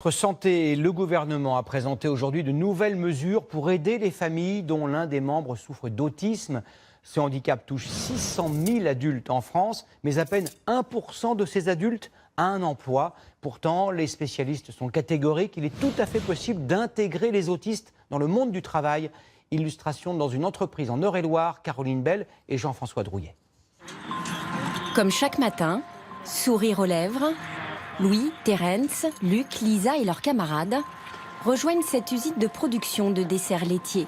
Notre santé, le gouvernement a présenté aujourd'hui de nouvelles mesures pour aider les familles dont l'un des membres souffre d'autisme. Ce handicap touche 600 000 adultes en France, mais à peine 1% de ces adultes a un emploi. Pourtant, les spécialistes sont catégoriques. Il est tout à fait possible d'intégrer les autistes dans le monde du travail. Illustration dans une entreprise en Eure-et-Loire, Caroline Bell et Jean-François Drouillet. Comme chaque matin, sourire aux lèvres, Louis, Terence, Luc, Lisa et leurs camarades rejoignent cette usine de production de desserts laitiers.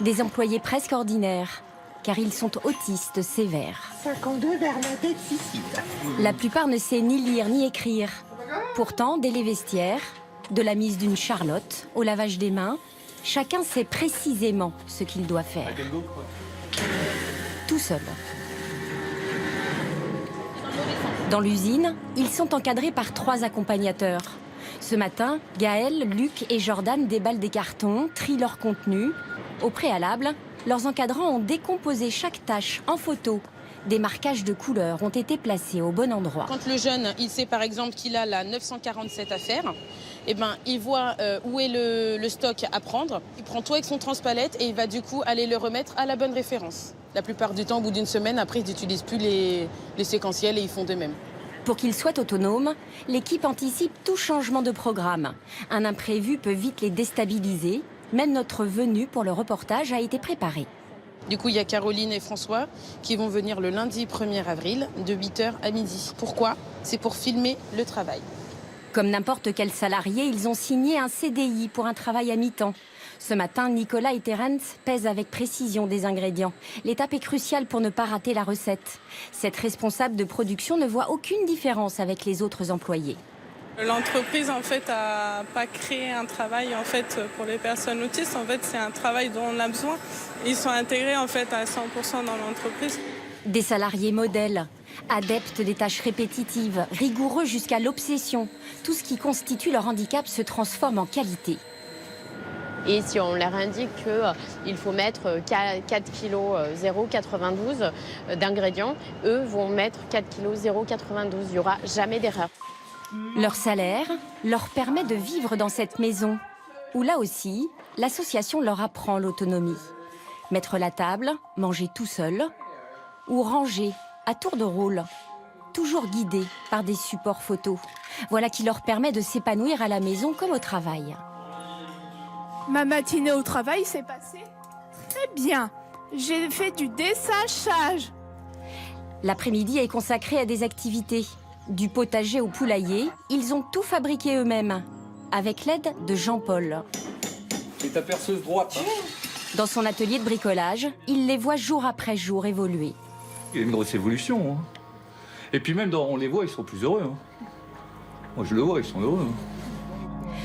Des employés presque ordinaires, car ils sont autistes sévères. 52 Bernadette Sicile. La plupart ne sait ni lire ni écrire. Pourtant, dès les vestiaires, de la mise d'une Charlotte au lavage des mains, chacun sait précisément ce qu'il doit faire. Tout seul. Dans l'usine, ils sont encadrés par 3 accompagnateurs. Ce matin, Gaël, Luc et Jordan déballent des cartons, trient leur contenu. Au préalable, leurs encadrants ont décomposé chaque tâche en photo. Des marquages de couleurs ont été placés au bon endroit. Quand le jeune, il sait par exemple qu'il a la 947 à faire, eh ben, il voit où est le stock à prendre. Il prend tout avec son transpalette et il va du coup aller le remettre à la bonne référence. La plupart du temps, au bout d'une semaine, après, ils n'utilisent plus les séquentiels et ils font de même. Pour qu'ils soient autonomes, l'équipe anticipe tout changement de programme. Un imprévu peut vite les déstabiliser. Même notre venue pour le reportage a été préparée. Du coup, il y a Caroline et François qui vont venir le lundi 1er avril de 8h à midi. Pourquoi? C'est pour filmer le travail. Comme n'importe quel salarié, ils ont signé un CDI pour un travail à mi-temps. Ce matin, Nicolas et Terence pèsent avec précision des ingrédients. L'étape est cruciale pour ne pas rater la recette. Cette responsable de production ne voit aucune différence avec les autres employés. L'entreprise en fait a pas créé un travail en fait pour les personnes autistes. En fait, c'est un travail dont on a besoin. Ils sont intégrés en fait à 100% dans l'entreprise. Des salariés modèles, adeptes des tâches répétitives, rigoureux jusqu'à l'obsession. Tout ce qui constitue leur handicap se transforme en qualité. Et si on leur indique qu'il faut mettre 4 kg 0,92 d'ingrédients, eux vont mettre 4 kg 0,92. Il n'y aura jamais d'erreur. Leur salaire leur permet de vivre dans cette maison, où là aussi, l'association leur apprend l'autonomie. Mettre la table, manger tout seul, ou ranger à tour de rôle, toujours guidés par des supports photos. Voilà qui leur permet de s'épanouir à la maison comme au travail. Ma matinée au travail s'est passée très bien. J'ai fait du desséchage. L'après-midi est consacré à des activités. Du potager au poulailler, ils ont tout fabriqué eux-mêmes, avec l'aide de Jean-Paul. C'est ta perceuse droite. Hein. Dans son atelier de bricolage, il les voit jour après jour évoluer. Il y a une grosse évolution. Hein. Et puis même, on les voit, ils sont plus heureux. Hein. Moi, je le vois, ils sont heureux. Hein.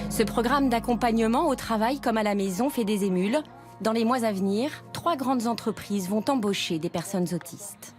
Ce programme d'accompagnement au travail comme à la maison fait des émules. Dans les mois à venir, 3 grandes entreprises vont embaucher des personnes autistes.